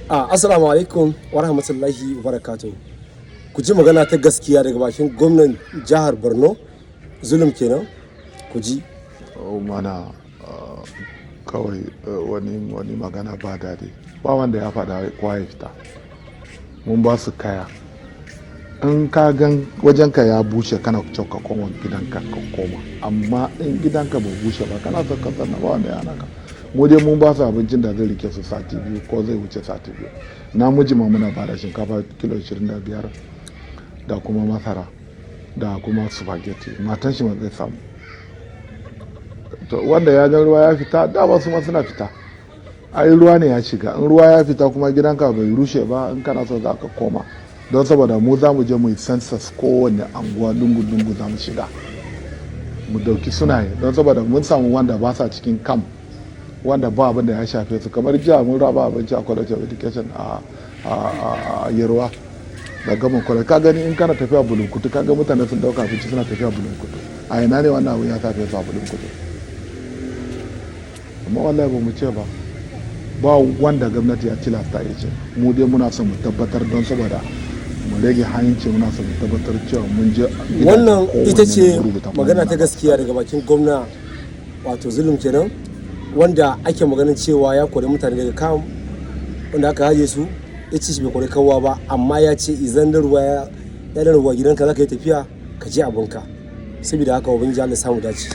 Assalamu alaikum wa rahmatullahi wa barakatuh. Ku ji magana ta gaskiya daga bakin gwamnan jihar Borno, Zulum kenan. Ku ji. Mana kawai wani magana ba daɗi. Ba wanda ya faɗa kowa ya fita. Mun ba su kaya. In ka gan wajenka ya bushe kana ka koma gidanka ka koma. Amma in gidanka bai bushe ba kana son ka sanna ba wanda ya hana ka. Mu dai mun ba su abincin da zai rike su sati biyu ko zai wuce sati biyu. Namiji ma muna ba da shinkafa kilo 25 da kuma masara da kuma spaghetti. Matan shi ma zai samu. To wanda ya ga ruwa ya fita da ba su ma suna fita. Ai ruwa ne ya shiga. In ruwa ya fita kuma gidanka bai rushe ba in kana so za ka koma. Don saboda mu za mu je mu yi census kowane anguwa lungu-lungu za mu shiga. Mu dauki sunaye don saboda mun samu wanda ba sa cikin camp. Wanda ba abin da ya shafe su kamar jiya mun raba abinci a college of education a Yerwa da gaban college ka gani in kana tafiya bulunkutu ka ga mutane sun dauka abinci suna tafiya bulunkutu a ina ne wannan abin ya shafe su a bulunkutu amma wallahi ba mu ce ba wanda gwamnati ya tilasta ya ce mu dai muna son mu tabbatar don saboda mu rage hanci muna son mu tabbatar cewa mun je wannan ita ce magana ta gaskiya daga bakin gwamna wato Zulum kenan wanda ake maganin cewa ya kori mutane daga kam wanda aka haje su ya ce shi bai kori kowa ba amma ya ce izan da ruwa ya da ruwa gidanka za ka yi tafiya ka je abinka saboda haka ubangiji Allah samu dace.